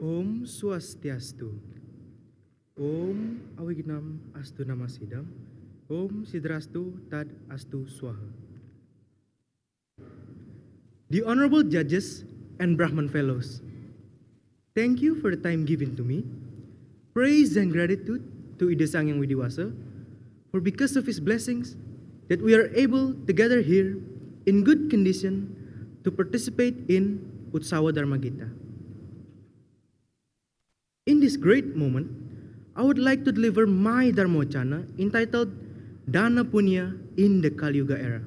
Om Swastiastu. Om Awignam Astu Namasidam. Om Sidrastu Tad Astu Swaha. The Honorable Judges and Brahman Fellows, thank you for the time given to me. Praise and gratitude to Ida Sang Yang Widiwasa, for because of his blessings that we are able to gather here in good condition to participate in Utsawa Dharma Gita. In this great moment, I would like to deliver my Dharmawacana entitled Dana Punya in the Kali Yuga era.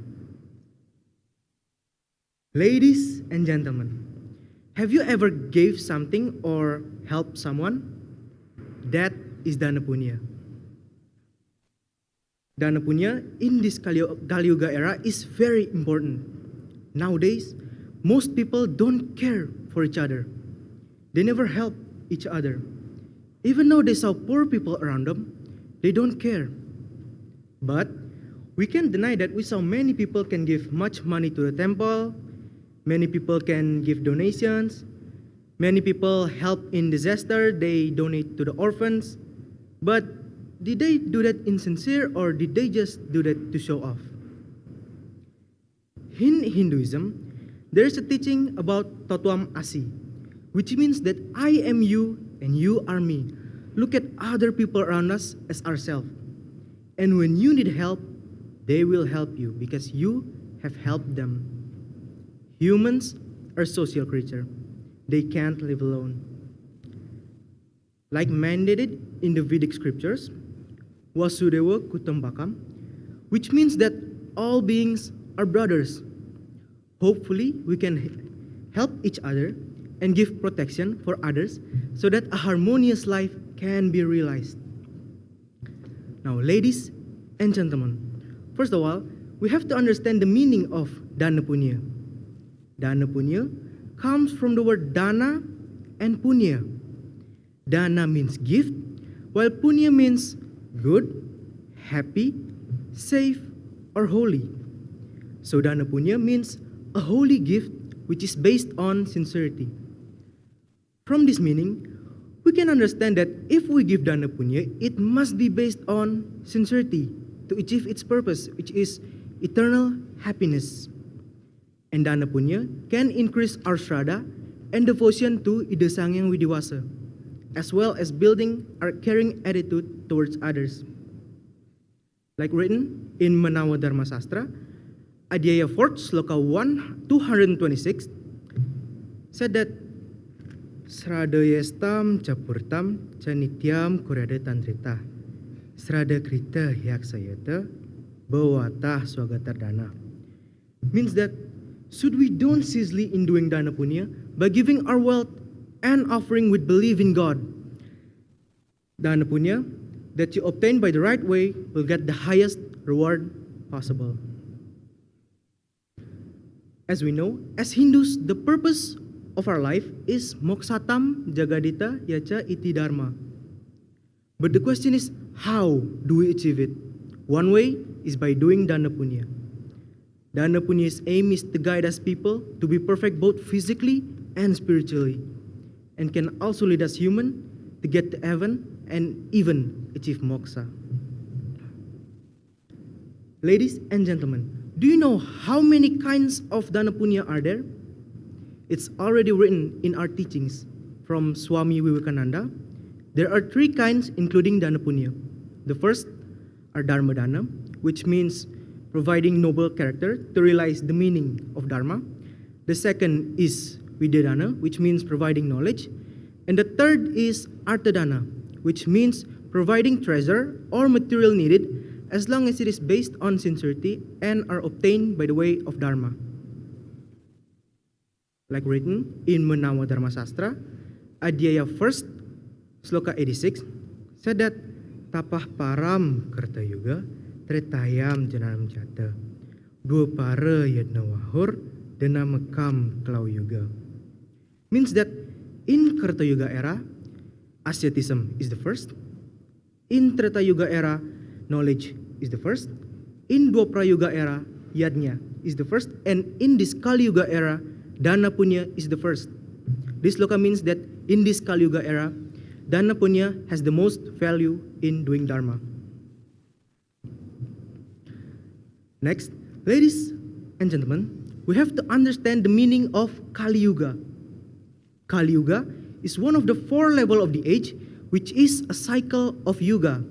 Ladies and gentlemen, have you ever gave something or helped someone? That is Dana Punya. Dana Punya in this Kali Yuga era is very important. Nowadays, most people don't care for each other. They never help each other. Even though they saw poor people around them, they don't care. But we can't deny that we saw many people can give much money to the temple, many people can give donations, many people help in disaster, they donate to the orphans. But did they do that insincere or did they just do that to show off? In Hinduism, there is a teaching about Tatwam Asi, which means that I am you and you are me. Look at other people around us as ourselves. And when you need help, they will help you because you have helped them. Humans are social creatures. They can't live alone. Like mandated in the Vedic scriptures, Vasudeva Kutumbakam, which means that all beings are brothers. Hopefully, we can help each other and give protection for others so that a harmonious life can be realized. Now, ladies and gentlemen, first of all, we have to understand the meaning of Dana Punya. Dana Punya comes from the word Dana and Punya. Dana means gift, while Punya means good, happy, safe, or holy. So Dana Punya means a holy gift which is based on sincerity. From this meaning, we can understand that if we give Dana Punya, it must be based on sincerity to achieve its purpose, which is eternal happiness. And Dana Punya can increase our shraddha and devotion to Ida Sang Yang Widiwasa, as well as building our caring attitude towards others. Like written in Manawa Dharma Sastra, Adhyaya 4, Sloka 226, said that Sradayestam Capurtam Canityam Kurada Tantrita Srada Krita Hyaksayata Bawata Swagatardana. Means that should we don't ceasely in doing Dana Punya by giving our wealth and offering with belief in God. Dana Punya that you obtain by the right way will get the highest reward possible. As we know, as Hindus, the purpose of our life is Moksatam Jagadita Yacha Iti Dharma. But the question is, how do we achieve it? One way is by doing Dana Punya. Dana Punya's aim is to guide us people to be perfect both physically and spiritually, and can also lead us human to get to heaven and even achieve moksha. Ladies and gentlemen, do you know how many kinds of Dana Punya are there? It's already written in our teachings from Swami Vivekananda. There are 3 kinds including Dana Punya. The first are Dharma Dana, which means providing noble character to realize the meaning of Dharma. The second is Vidya Dana, which means providing knowledge. And the third is Artha Dana, which means providing treasure or material needed as long as it is based on sincerity and are obtained by the way of Dharma. Like written in Manawa Dharma Sastra, Adhyaya 1, Sloka 86, said that Tapah param kerta yuga, tretayam janam jata, dua para yadna wahur, dana mekam klau yuga. Means that in Kerta Yuga era, asceticism is the first. In Treta Yuga era, knowledge is the first. In Dwapara Yuga era, yadnya is the first. And in this Kali Yuga era, Dana Punya is the first. This loka means that in this Kali Yuga era, Dana Punya has the most value in doing Dharma. Next, ladies and gentlemen, we have to understand the meaning of Kali Yuga. Kali Yuga is one of the 4 levels of the age, which is a cycle of Yuga.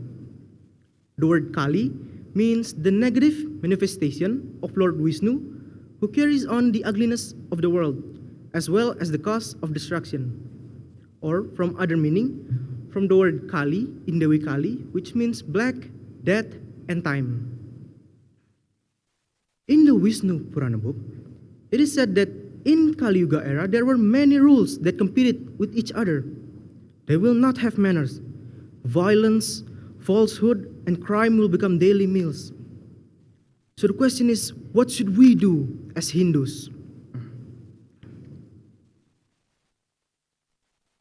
The word Kali means the negative manifestation of Lord Vishnu, who carries on the ugliness of the world, as well as the cause of destruction. Or from other meaning, from the word Kali in Dewi Kali, which means black, death, and time. In the Vishnu Purana book, it is said that in Kali Yuga era, there were many rules that competed with each other. They will not have manners. Violence, falsehood, and crime will become daily meals. So the question is, what should we do as Hindus?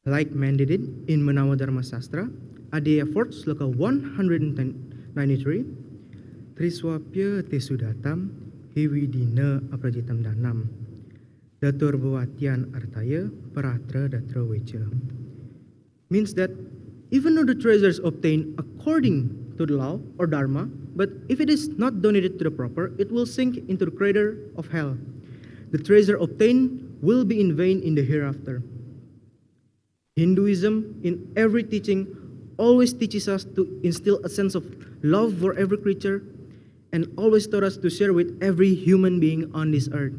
Like mandated in Manawa Dharma Sastra, Adya 4, Sloka 193, Triswapya Tesudatam, Hividina Aprajitam Danam, Datur Bhawatian Artaya, Paratra Datra Vecha. Means that even though the treasures obtained according to the law or dharma, but if it is not donated to the proper, it will sink into the crater of hell. The treasure obtained will be in vain in the hereafter. Hinduism, in every teaching, always teaches us to instill a sense of love for every creature and always taught us to share with every human being on this earth.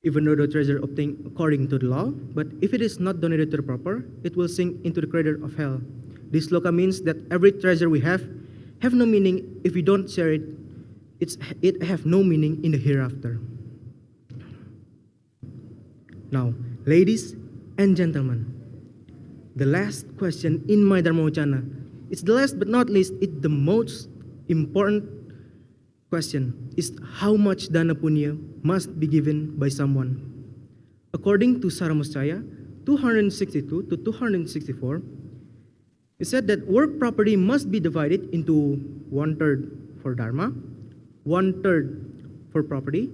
Even though the treasure obtained according to the law, but if it is not donated to the proper, it will sink into the crater of hell. This sloka means that every treasure we have no meaning if we don't share it. It have no meaning in the hereafter. Now, ladies and gentlemen, the last question in my Dharmawacana. It's the last but not least, it's the most important question is how much dana punya must be given by someone. According to Saramuscaya 262 to 264, it said that work property must be divided into 1/3 for dharma, 1/3 for property,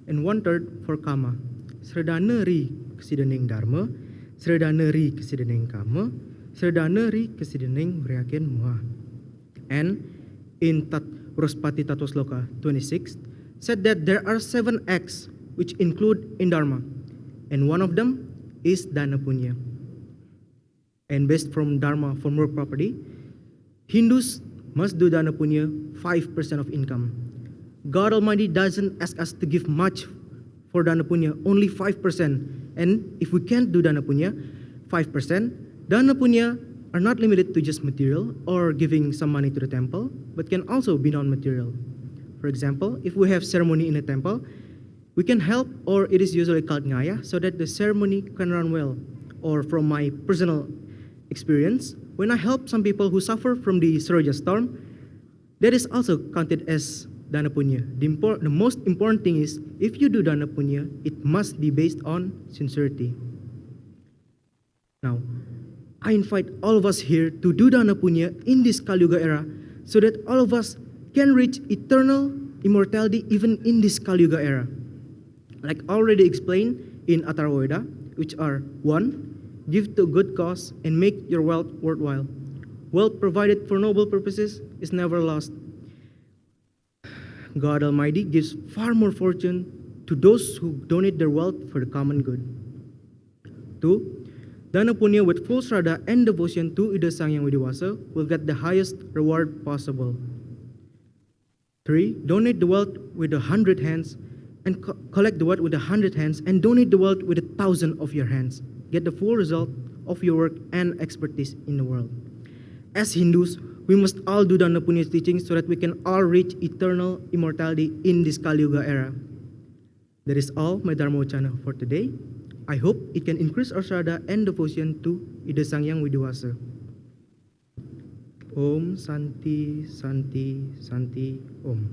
and 1/3 for kama. Sredana ri kesidening dharma, sredana ri kesidening kama, sredana ri kesidening vriaken muha. And in Rospati Tattva Sloka 26 said that there are 7 acts which include in dharma, and one of them is dana punya. And based from dharma from work property, Hindus must do dana punya 5% of income. God Almighty doesn't ask us to give much for dana punya, only 5%. And if we can't do dana punya 5%, dana punya are not limited to just material or giving some money to the temple, but can also be non-material. For example, if we have ceremony in a temple, we can help, or it is usually called ngaya, so that the ceremony can run well. Or from my personal experience, when I help some people who suffer from the Soroja storm, that is also counted as dana punya. The most important thing is, if you do dana punya, it must be based on sincerity. Now, I invite all of us here to do dana punya in this Kali Yuga era, so that all of us can reach eternal immortality even in this Kali Yuga era. Like already explained in Atharva Veda, which are 1, give to a good cause and make your wealth worthwhile. Wealth provided for noble purposes is never lost. God Almighty gives far more fortune to those who donate their wealth for the common good. 2, dana punya with full shraddha and devotion to Ida Sang Yang Widiwasa will get the highest reward possible. 3, donate the wealth with 100 hands and collect the wealth with 100 hands and donate the wealth with 1,000 of your hands. Get the full result of your work and expertise in the world. As Hindus, we must all do dana punya teaching so that we can all reach eternal immortality in this Kali Yuga era. That is all my Dharmawacana for today. I hope it can increase our shraddha and devotion to Ida Sang Yang Widiwasa. Om Santi Santi Santi Om.